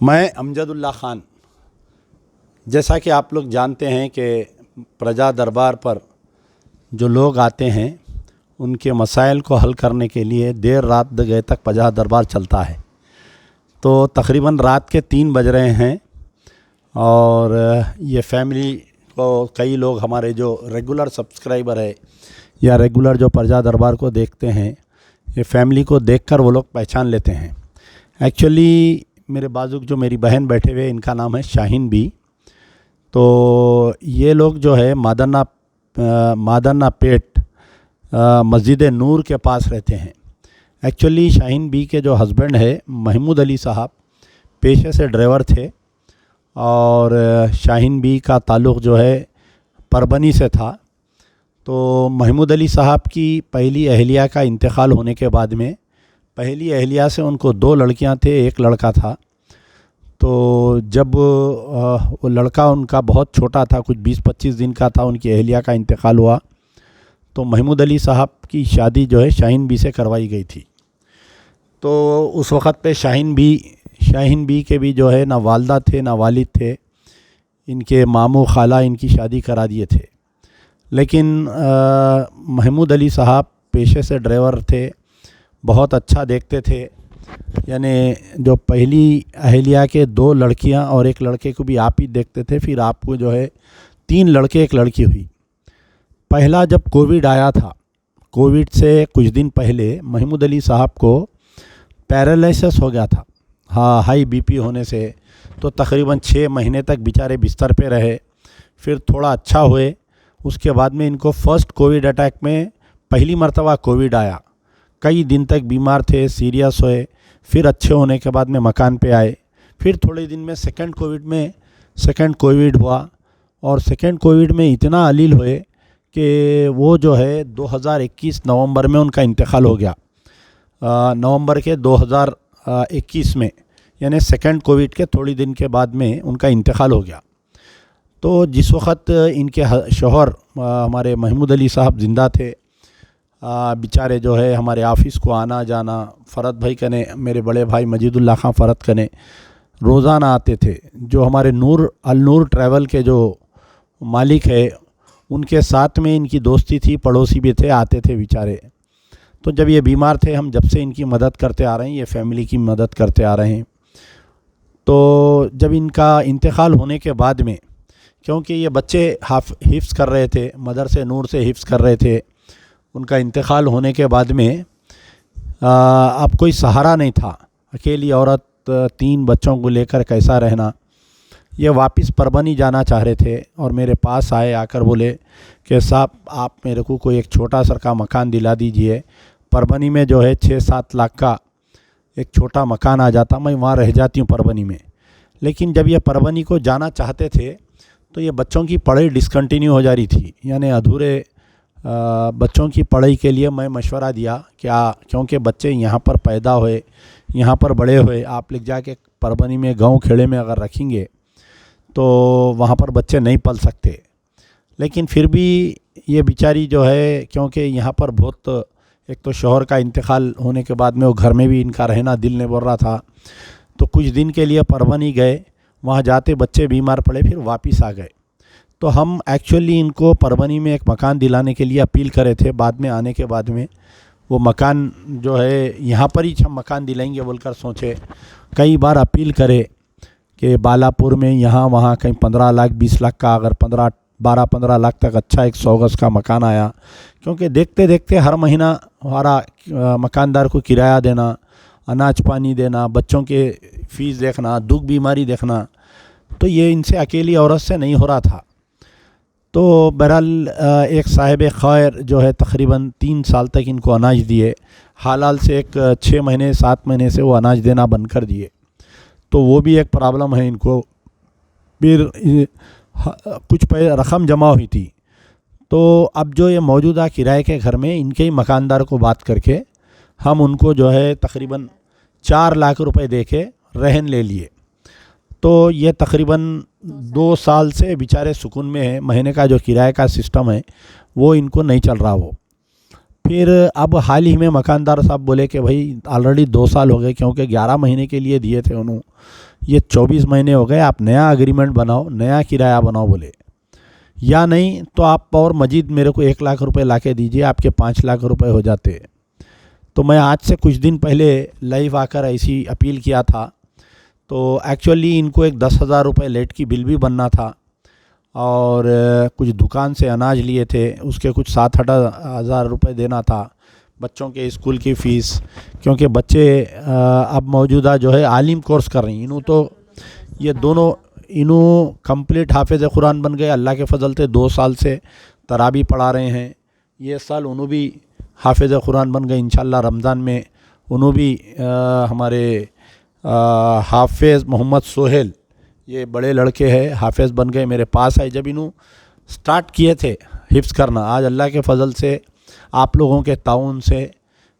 मैं अमजदुल्ला ख़ान। जैसा कि आप लोग जानते हैं कि प्रजा दरबार पर जो लोग आते हैं उनके मसाइल को हल करने के लिए देर रात गए तक प्रजा दरबार चलता है। तो तकरीबन रात के 3 बज रहे हैं और ये फैमिली को कई लोग हमारे जो रेगुलर सब्सक्राइबर है या रेगुलर जो प्रजा दरबार को देखते हैं, ये फैमिली को देखकर वो लोग पहचान लेते हैं। एक्चुअली मेरे बाजू जो मेरी बहन बैठे हुए, इनका नाम है शाहीन बी। तो ये लोग जो है मादन्ना पेट मस्जिद नूर के पास रहते हैं। एक्चुअली शाहीन बी के जो हस्बैंड है महमूद अली साहब पेशे से ड्राइवर थे और शाहीन बी का ताल्लुक़ जो है परबनी से था। तो महमूद अली साहब की पहली अहलिया का इंतकाल होने के बाद में पहली अहलिया से उनको 2 लड़कियां थे, 1 लड़का था। तो जब वो लड़का उनका बहुत छोटा था, कुछ 20-25 दिन का था, उनकी अहलिया का इंतकाल हुआ तो महमूद अली साहब की शादी जो है शाहीन बी से करवाई गई थी। तो उस वक़्त पे शाहीन बी के भी जो है ना वालदा थे ना वालिद थे, इनके मामू खाला इनकी शादी करा दिए थे। लेकिन महमूद अली साहब पेशे से ड्राइवर थे, बहुत अच्छा देखते थे। यानी जो पहली अहलिया के 2 लड़कियां और 1 लड़के को भी आप ही देखते थे, फिर आपको जो है 3 लड़के 1 लड़की हुई। पहला जब कोविड आया था, कोविड से कुछ दिन पहले महमूद अली साहब को पैरालिसिस हो गया था, हाँ, हाई बीपी होने से। तो तकरीबन 6 महीने तक बेचारे बिस्तर पे रहे, फिर थोड़ा अच्छा हुए। उसके बाद में इनको फर्स्ट कोविड अटैक में पहली मर्तबा कोविड आया, कई दिन तक बीमार थे, सीरियस हुए, फिर अच्छे होने के बाद में मकान पे आए। फिर थोड़े दिन में सेकंड कोविड हुआ और सेकंड कोविड में इतना अलील हुए कि वो जो है 2021 नवंबर में उनका इंतकाल हो गया। नवंबर के 2021 में, यानी सेकंड कोविड के थोड़ी दिन के बाद में उनका इंतकाल हो गया। तो जिस वक़्त इनके शौहर हमारे महमूद अली साहब ज़िंदा थे, बेचारे जो है हमारे ऑफ़िस को आना जाना, फ़रत भाई कने, मेरे बड़े भाई मजीदुल्लाह खां फ़रत कने रोज़ाना आते थे। जो हमारे अल नूर ट्रैवल के जो मालिक है, उनके साथ में इनकी दोस्ती थी, पड़ोसी भी थे, आते थे बेचारे। तो जब ये बीमार थे, हम जब से इनकी मदद करते आ रहे हैं, ये फैमिली की मदद करते आ रहे हैं। तो जब इनका इंतकाल होने के बाद में, क्योंकि ये बच्चे हिफ्ज़ कर रहे थे, मदरसे नूर से हिफ्ज़ कर रहे थे, उनका इंतकाल होने के बाद में अब कोई सहारा नहीं था। अकेली औरत 3 बच्चों को लेकर कैसा रहना। ये वापस परबनी जाना चाह रहे थे और मेरे पास आए, आकर बोले कि साहब आप मेरे को कोई एक छोटा सा का मकान दिला दीजिए। परबनी में जो है 6-7 लाख का एक छोटा मकान आ जाता, मैं वहाँ रह जाती हूँ परबनी में। लेकिन जब ये परबनी को जाना चाहते थे तो ये बच्चों की पढ़ाई डिसकंटिन्यू हो जा रही थी, यानी अधूरे बच्चों की पढ़ाई के लिए मैं मशवरा दिया क्योंकि बच्चे यहाँ पर पैदा हुए, यहाँ पर बड़े हुए, आप ले जाके परबनी में गांव खेड़े में अगर रखेंगे तो वहाँ पर बच्चे नहीं पल सकते। लेकिन फिर भी ये बेचारी जो है, क्योंकि यहाँ पर बहुत, एक तो शौहर का इंतकाल होने के बाद में वो घर में भी इनका रहना दिल नहीं बोल रहा था, तो कुछ दिन के लिए परबनी गए। वहाँ जाते बच्चे बीमार पड़े, फिर वापस आ गए। तो हम एक्चुअली इनको परबनी में एक मकान दिलाने के लिए अपील करे थे। बाद में आने के बाद में वो मकान जो है यहाँ पर ही हम मकान दिलाएंगे बोलकर सोचे। कई बार अपील करे कि बालापुर में यहाँ वहाँ कहीं 15 लाख 20 लाख का, अगर 12-15 लाख तक अच्छा एक 100 गज का मकान आया। क्योंकि देखते देखते हर महीना हमारा मकानदार को किराया देना, अनाज पानी देना, बच्चों के फ़ीस देखना, दुख बीमारी देखना, तो ये इनसे अकेली औरत से नहीं हो रहा था। तो बहरहाल एक साहिब खैर जो है तकरीबन 3 साल तक इनको अनाज दिए, हालाल से एक 6 महीने 7 महीने से वो अनाज देना बंद कर दिए। तो वो भी एक प्रॉब्लम है इनको। फिर कुछ रकम जमा हुई थी, तो अब जो ये मौजूदा किराए के घर में इनके ही मकानदार को बात करके हम उनको जो है तकरीबन 4 लाख रुपए दे के रहन ले लिए। तो ये तकरीबन 2 साल से बेचारे सुकून में है। महीने का जो किराए का सिस्टम है वो इनको नहीं चल रहा। वो फिर अब हाल ही में मकानदार साहब बोले कि भाई ऑलरेडी 2 साल हो गए, क्योंकि 11 महीने के लिए दिए थे उन्होंने, ये 24 महीने हो गए, आप नया एग्रीमेंट बनाओ, नया किराया बनाओ बोले, या नहीं तो आप और मजीद मेरे को 1 लाख रुपए ला के दीजिए, आपके 5 लाख रुपए हो जाते। तो मैं आज से कुछ दिन पहले लाइव आकर ऐसी अपील किया था। तो एक्चुअली इनको एक 10,000 रुपये लेट की बिल भी बनना था, और कुछ दुकान से अनाज लिए थे, उसके कुछ 7-8 हज़ार रुपये देना था, बच्चों के स्कूल की फ़ीस, क्योंकि बच्चे अब मौजूदा जो है आलिम कोर्स कर रही हैं। इन्हों तो ये दोनों इन्हों कंप्लीट हाफिज़ कुरान बन गए, अल्लाह के फजल से 2 साल से तराबी पढ़ा रहे हैं। ये साल उन्हों भी हाफिज़ कुरान बन गए, इंशाअल्लाह रमज़ान में उन्हों भी हमारे हाफिज़ मोहम्मद सोहेल, ये बड़े लड़के हैं, हाफिज़ बन गए। मेरे पास आए जब इन्हों स्टार्ट किए थे हिफ्ज़ करना, आज अल्लाह के फजल से आप लोगों के ताउन से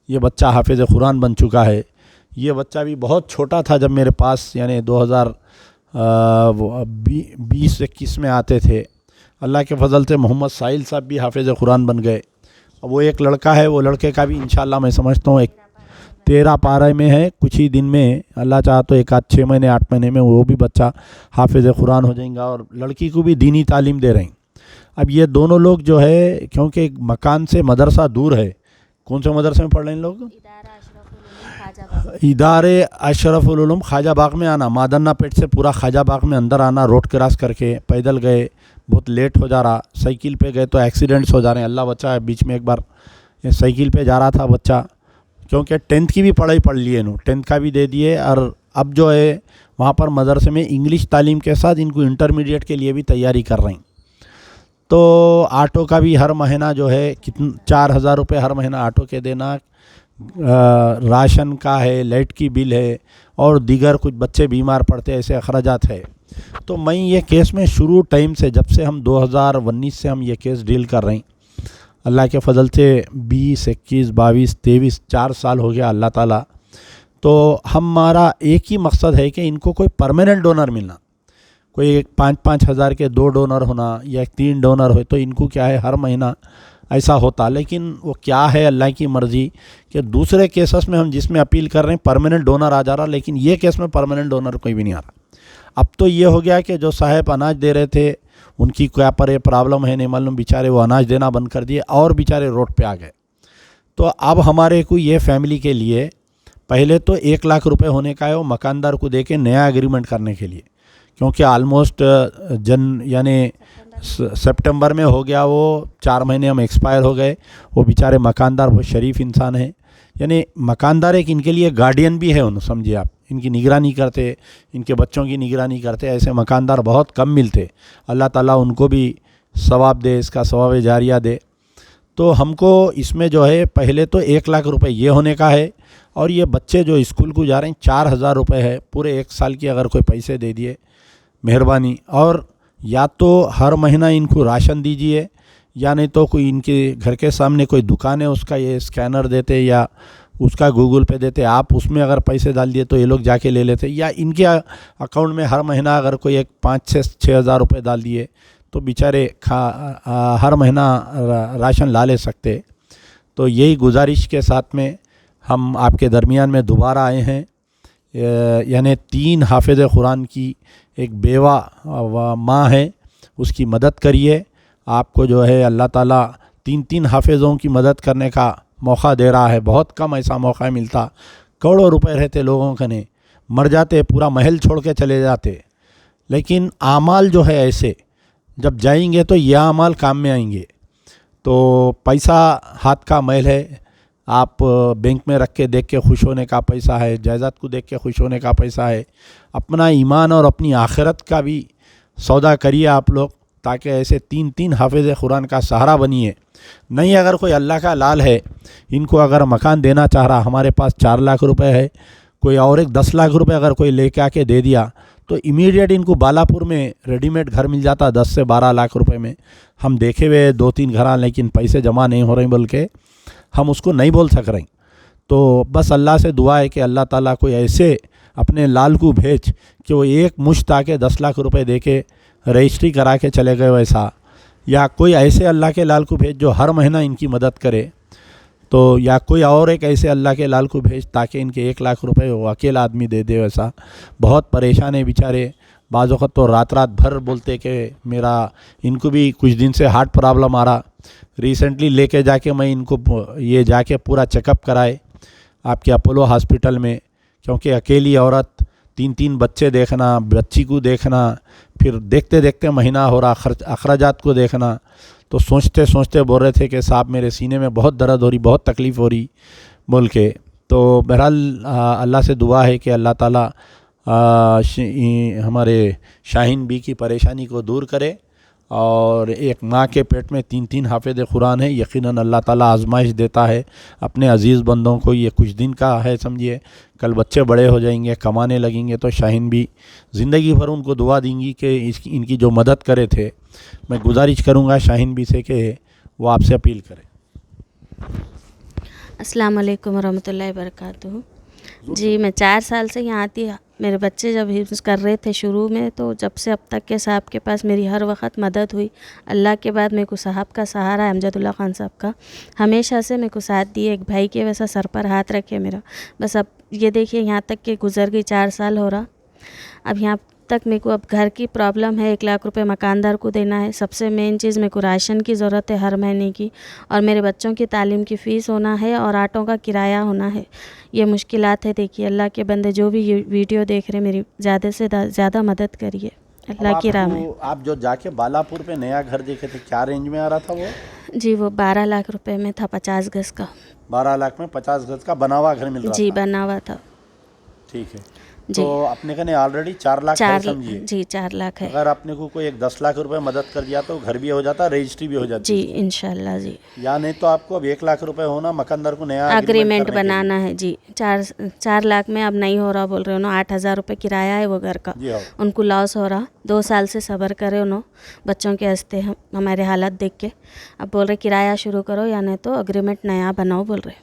ये बच्चा हाफिज़ कुरान बन चुका है। ये बच्चा भी बहुत छोटा था जब मेरे पास, यानी 2020-21 में आते थे। अल्लाह के फजल से मोहम्मद साहिल साहब भी हाफिज़ कुरान बन गए। अब वो एक लड़का है, वो लड़के का भी इंशाअल्लाह मैं समझता हूँ 13 पारे में है, कुछ ही दिन में अल्लाह चाहा तो 6 महीने 8 महीने में वो भी बच्चा हाफिज़ कुरान हो जाएगा, और लड़की को भी दीनी तालीम दे रहे हैं। अब ये दोनों लोग जो है, क्योंकि मकान से मदरसा दूर है, कौन से मदरसे में पढ़ रहे हैं लोग? इदारे अशरफुल उलूम ख्वाजा बाग में आना, मादन्ना पेट से पूरा ख्वाजा बाग में अंदर आना, रोड क्रॉस करके पैदल गए, बहुत लेट हो जा रहा, साइकिल पे गए तो एक्सीडेंट्स हो जा रहे हैं। अल्लाह बचा है, बीच में एक बार साइकिल पे जा रहा था बच्चा, क्योंकि 10th की भी पढ़ाई पढ़ लिए इन्हों, 10th का भी दे दिए, और अब जो है वहाँ पर मदरसे में इंग्लिश तालीम के साथ इनको इंटरमीडिएट के लिए भी तैयारी कर रहे हैं। तो ऑटो का भी हर महीना जो है 4,000 रुपये हर महीना ऑटो के देना, राशन का है, लाइट की बिल है, और दीगर कुछ बच्चे बीमार पड़ते ऐसे अखराजात है। तो मैं ये केस में शुरू टाइम से, जब से हम 2019 से हम ये केस डील कर रहे हैं, अल्लाह के फजल से 20, 21, 22, 23 4 साल हो गया अल्लाह ताला। तो हमारा एक ही मकसद है कि इनको कोई परमानेंट डोनर मिलना, कोई 5-5 हज़ार के 2 डोनर होना या 3 डोनर हो, तो इनको क्या है हर महीना ऐसा होता। लेकिन वो क्या है अल्लाह की मर्ज़ी कि दूसरे केसेस में हम जिसमें अपील कर रहे हैं परमानेंट डोनर आ जा रहा, लेकिन ये केस में परमानेंट डोनर कोई भी नहीं आ रहा। अब तो ये हो गया कि जो साहब अनाज दे रहे थे उनकी क्या पर प्रॉब्लम है नहीं मालूम, बेचारे वो अनाज देना बंद कर दिए और बेचारे रोड पे आ गए। तो अब हमारे को ये फैमिली के लिए पहले तो 1 लाख रुपए होने का है, वो मकानदार को दे के नया एग्रीमेंट करने के लिए, क्योंकि ऑलमोस्ट यानी सितंबर में हो गया, वो 4 महीने हम एक्सपायर हो गए। वो बेचारे मकानदार बहुत शरीफ इंसान है, यानी मकानदार एक इनके लिए गार्डियन भी है, उन्हें समझिए आप, इनकी निगरानी करते, इनके बच्चों की निगरानी करते, ऐसे मकानदार बहुत कम मिलते। अल्लाह ताला उनको भी सवाब दे, इसका सवाब जारिया दे। तो हमको इसमें जो है पहले तो 1 लाख रुपए ये होने का है, और ये बच्चे जो स्कूल को जा रहे हैं 4,000 रुपये है पूरे 1 साल की, अगर कोई पैसे दे दिए मेहरबानी। और या तो हर महीना इनको राशन दीजिए, या नहीं तो कोई इनके घर के सामने कोई दुकान है उसका ये स्कैनर देते या उसका गूगल पे देते, आप उसमें अगर पैसे डाल दिए तो ये लोग जाके ले लेते, या इनके अकाउंट में हर महीना अगर कोई एक 5 से 6 हज़ार रुपये डाल दिए तो बेचारे हर महीना राशन ला ले सकते। तो यही गुजारिश के साथ में हम आपके दरमियान में दोबारा आए हैं, यानी 3 हाफिज़ कुरान की एक बेवा माँ है, उसकी मदद करिए। आपको जो है अल्लाह ताला 3-3 हाफिज़ों की मदद करने का मौका दे रहा है, बहुत कम ऐसा मौका मिलता। करोड़ों रुपए रहते लोगों के ने, मर जाते, पूरा महल छोड़ के चले जाते, लेकिन आमाल जो है ऐसे जब जाएंगे तो यह आमाल काम में आएंगे। तो पैसा हाथ का मैल है, आप बैंक में रख के देख के खुश होने का पैसा है, जायदाद को देख के खुश होने का पैसा है। अपना ईमान और अपनी आखिरत का भी सौदा करिए आप लोग, ताकि ऐसे 3-3 हाफिज़ कुरान का सहारा बनिए। नहीं अगर कोई अल्लाह का लाल है, इनको अगर मकान देना चाह रहा, हमारे पास 4 लाख रुपए है, कोई और एक 10 लाख रुपए अगर कोई लेके आके दे दिया तो इमीडिएट इनको बालापुर में रेडीमेड घर मिल जाता 10 से 12 लाख रुपए में। हम देखे हुए 2-3 घर, लेकिन पैसे जमा नहीं हो रहे बोल के हम उसको नहीं बोल सक रहे। तो बस अल्लाह से दुआ है कि अल्लाह ताला कोई ऐसे अपने लाल को भेज कि वो एक मुश्त आके 10 लाख रुपए दे के रजिस्ट्री करा के चले गए वैसा, या कोई ऐसे अल्लाह के लाल को भेज जो हर महीना इनकी मदद करे। तो या कोई और एक ऐसे अल्लाह के लाल को भेज ताकि इनके 1 लाख रुपए वो अकेला आदमी दे दे। वैसा बहुत परेशान है बेचारे। बाज़ वक़्त तो रात रात भर बोलते कि मेरा, इनको भी कुछ दिन से हार्ट प्रॉब्लम आ रहा। रिसेंटली लेके जाके मैं इनको ये जाके पूरा चेकअप कराए आपके अपोलो हॉस्पिटल में, क्योंकि अकेली औरत 3-3 बच्चे देखना, बच्ची को देखना, फिर देखते देखते महीना हो रहा, अखराजात को देखना। तो सोचते सोचते बोल रहे थे कि साहब मेरे सीने में बहुत दर्द हो रही, बहुत तकलीफ़ हो रही बोल के। तो बहरहाल अल्लाह से दुआ है कि अल्लाह ताला हमारे शाहीन बी की परेशानी को दूर करे। और एक माँ के पेट में 3-3 हाफ़िज़ कुरान है, यकीनन अल्लाह ताला आजमाइश देता है अपने अज़ीज़ बंदों को। ये कुछ दिन का है समझिए, कल बच्चे बड़े हो जाएंगे, कमाने लगेंगे, तो शाहीन भी ज़िंदगी भर उनको दुआ देंगी कि इनकी जो मदद करे थे। मैं गुजारिश करूँगा शाहीन भी से कि वो आपसे अपील करें। अस्सलाम वालेकुम रहमतुल्लाहि बरकातुहू। जी, मैं 4 साल से यहाँ आती। मेरे बच्चे जब हिफ्ज़ कर रहे थे शुरू में, तो जब से अब तक के साहब के पास मेरी हर वक्त मदद हुई। अल्लाह के बाद मेरे को साहब का सहारा है, अमजदुल्ला ख़ान साहब का, हमेशा से मेरे को साथ दिए, एक भाई के वैसा सर पर हाथ रखे मेरा। बस अब ये देखिए यहाँ तक के गुज़र गई, 4 साल हो रहा। अब यहाँ तक मेरे को अब घर की प्रॉब्लम है, 1 लाख रुपए मकानदार को देना है। सबसे मेन चीज़ मेरे को राशन की ज़रूरत है हर महीने की, और मेरे बच्चों की तालीम की फ़ीस होना है, और ऑटो का किराया होना है। ये मुश्किलात है। देखिए अल्लाह के बंदे जो भी ये वीडियो देख रहे हैं, मेरी ज़्यादा से ज़्यादा मदद करिए अल्लाह की राह में। आप जो जाके बालापुर पे नया घर देखे थे, क्या रेंज में आ रहा था वो? जी, वो 12 लाख रुपए में था, 50 गज़ का। 12 लाख में 50 गज का बना हुआ घर मिल रहा था? जी, बना हुआ था। ठीक है। तो अपने कने ऑलरेडी 4 लाख है समझिए। जी, 4 लाख है। अगर आपने को कोई एक 10 लाख रुपए मदद कर दिया तो घर भी हो जाता, रजिस्ट्री भी हो जाती। जी इंशाल्लाह जी। या नहीं तो आपको अब 1 लाख रुपए होना, मकानदार को नया एग्रीमेंट बनाना है। जी, 4 लाख में अब नहीं हो रहा बोल रहे हो ना। 8,000 रुपये किराया है वो घर का, उनको लॉस हो रहा। 2 साल से सब्र करे उन्होंने बच्चों के हंसते हमारे हालत देख के। अब बोल रहे किराया शुरू करो या नहीं तो एग्रीमेंट नया बनाओ बोल रहे।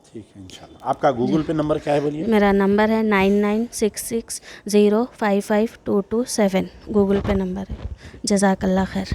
ठीक है इंशाल्लाह। आपका गूगल पे नंबर क्या है बोलिए? मेरा नंबर है 9966055227। गूगल पे नंबर है। जज़ाकल्लाह खैर।